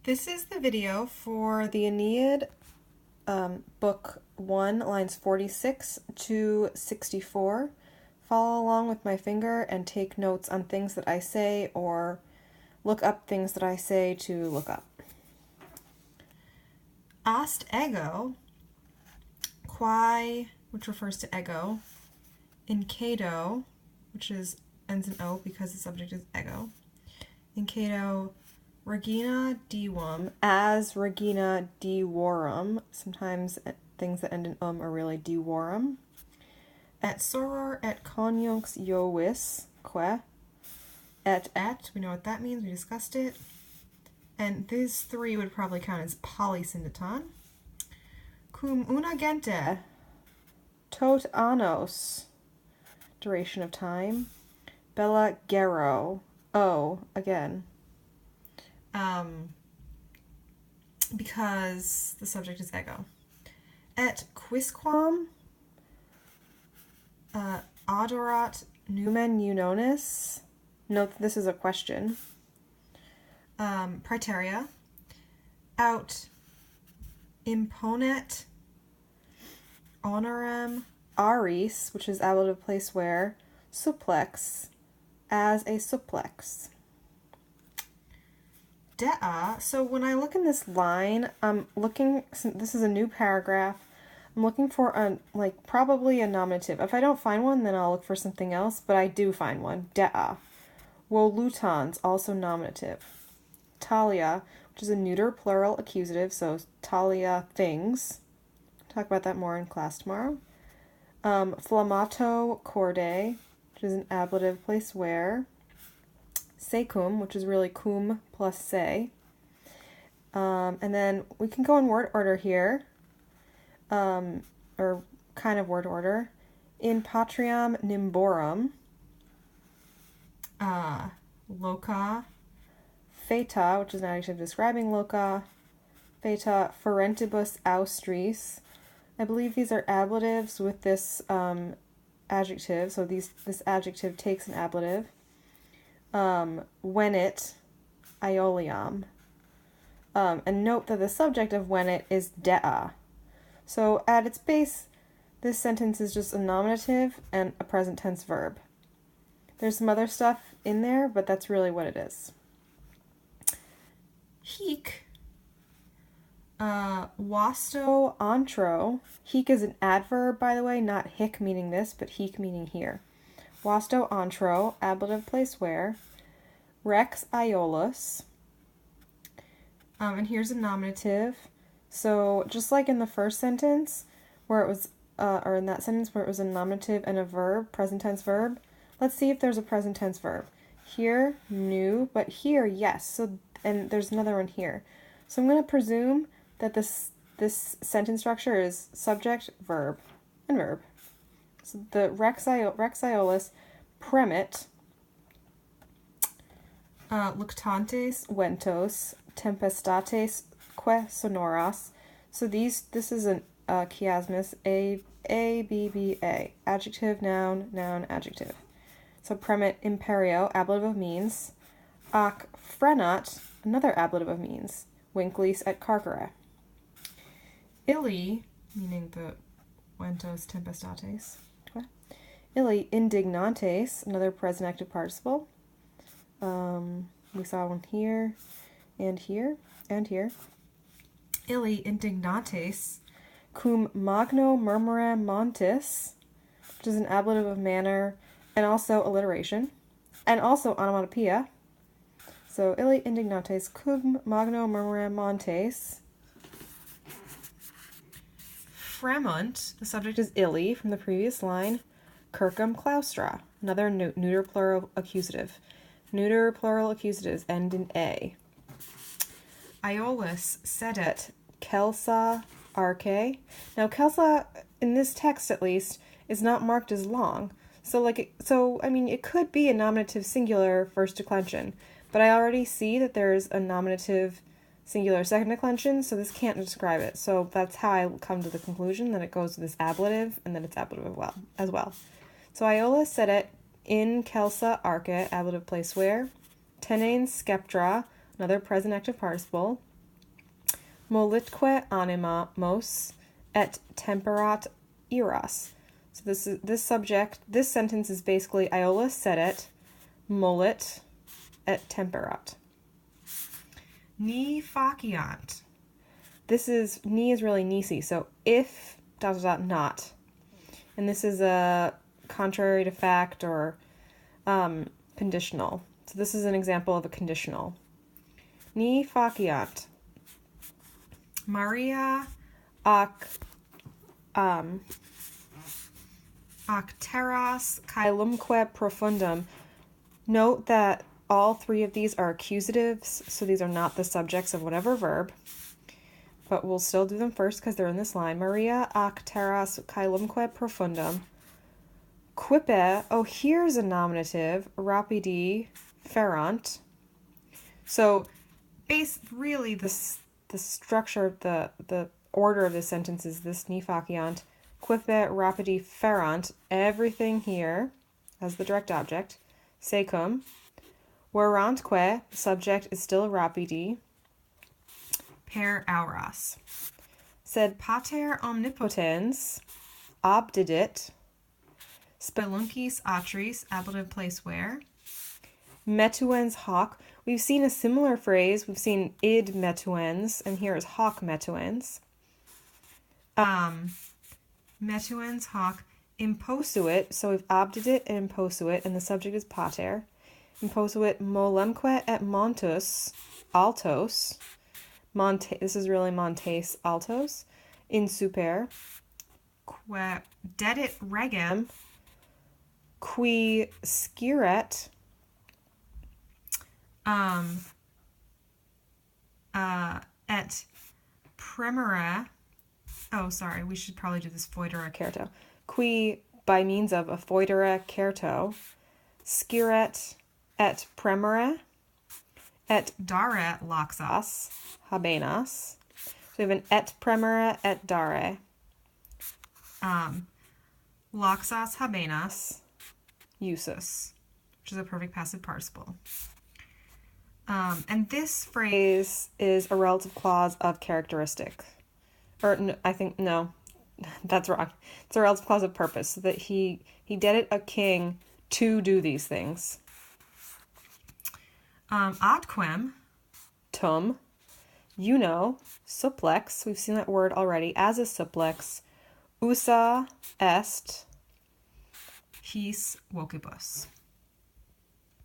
This is the video for the Aeneid, book 1, lines 46 to 64. Follow along with my finger and take notes on things that I say or look up things that I say to look up. Ast ego, quae, which refers to ego, incedo, which ends in O because the subject is ego, incedo, Regina divum, as Regina divorum. Sometimes things that end in are really divorum. Et soror et conjunx Jovis, que. Et, we know what that means, we discussed it. And these three would probably count as polysyndeton. Cum una gente, tot annos, duration of time. Bella gero, O, again. Because the subject is ego. Et quisquam adorat numen eunonis. Note that this is a question. Praeterea. Aut imponet honorem aris, which is ablative place where, supplex, as a supplex. Dea, so when I look in this line, I'm looking, this is a new paragraph, I'm looking for probably a nominative. If I don't find one, then I'll look for something else, but I do find one. Dea. Volutans, also nominative. Talia, which is a neuter plural accusative, so talia, things. Talk about that more in class tomorrow. Flammato corde, which is an ablative place where. Secum, which is really cum plus se. And then we can go in word order here, or kind of word order. In patriam nimborum, loca, feta, which is an adjective describing loca, feta ferentibus austris. I believe these are ablatives with this adjective, so this adjective takes an ablative. Venit aeoliam. And note that the subject of venit is dea. So at its base, this sentence is just a nominative and a present tense verb. There's some other stuff in there, but that's really what it is. Hic, wasto antro. Hic is an adverb, by the way, not hic meaning this, but hic meaning here. Wasto antro, ablative place where. Rex Iolus. And here's a nominative. So just like in the first sentence, where it was, or in that sentence where it was a nominative and a verb, present tense verb, let's see if there's a present tense verb. Here, new, but here, yes. So, and there's another one here. So I'm going to presume that this sentence structure is subject, verb, and verb. So the Rex Iolus premit luctantes ventos tempestates que sonoras. So this is an chiasmus, A, B, B, A. Adjective, noun, noun, adjective. So premit imperio, ablative of means. Ac frenat, another ablative of means. Vinclis et carcere. Illi, meaning the ventos tempestates. Illi indignantes, another present active participle. We saw one here, and here, and here. Illi indignantes, cum magno murmure montis, which is an ablative of manner, and also alliteration, and also onomatopoeia. So, illi indignantes, cum magno murmure montes. Fremunt, the subject is illi from the previous line. Circum claustra, another neuter plural accusative. Neuter plural accusatives end in A. Iolus sedet celsa arche. Now celsa, in this text at least, is not marked as long. So it could be a nominative singular first declension, but I already see that there's a nominative singular second declension, so this can't describe it. So that's how I come to the conclusion that it goes to this ablative, and then it's ablative as well. So Iolus sedet in celsa arche, ablative place where. Tenain skeptra, another present active participle. molitque anima mos et temperat iras. So this sentence is basically Aeolus sedet, molit et temperat. Ni faciant. Ni is really nisi, so if ... not. And this is a contrary to fact or conditional. So this is an example of a conditional. Ni faciant. Maria ac teras caelumque profundum. Note that all three of these are accusatives, so these are not the subjects of whatever verb. But we'll still do them first because they're in this line. Maria ac teras caelumque profundum. Quippe, here's a nominative, rapidi ferant. So, really, the structure, the order of the sentence is this: ni faciant, quippe rapidi ferant. Everything here as the direct object. Secum, verantque, the subject is still rapidi. Per auras. Sed pater omnipotens obdidit. Speluncis atris, ablative place where. Metuens hoc. We've seen a similar phrase. We've seen id metuens, and here is hoc metuens. Metuens hoc imposuit. So we've obdidit and imposuit, and the subject is pater. Imposuit molemque et montus altos. This is really montes altos. In super. Que dedit regem. Qui sciret. Et premere. Oh, sorry, we should probably do this foedera certo. Qui, by means of a foedera certo, sciret et premere, et dare laxas habenas. So we have an et premere et dare. Laxas habenas usus, which is a perfect passive participle. And this phrase is a relative clause of characteristic. Or, no, no, that's wrong. It's a relative clause of purpose, so that he did a king to do these things. Adquem, tum, supplex, we've seen that word already, as a supplex, usa est, his vocibus.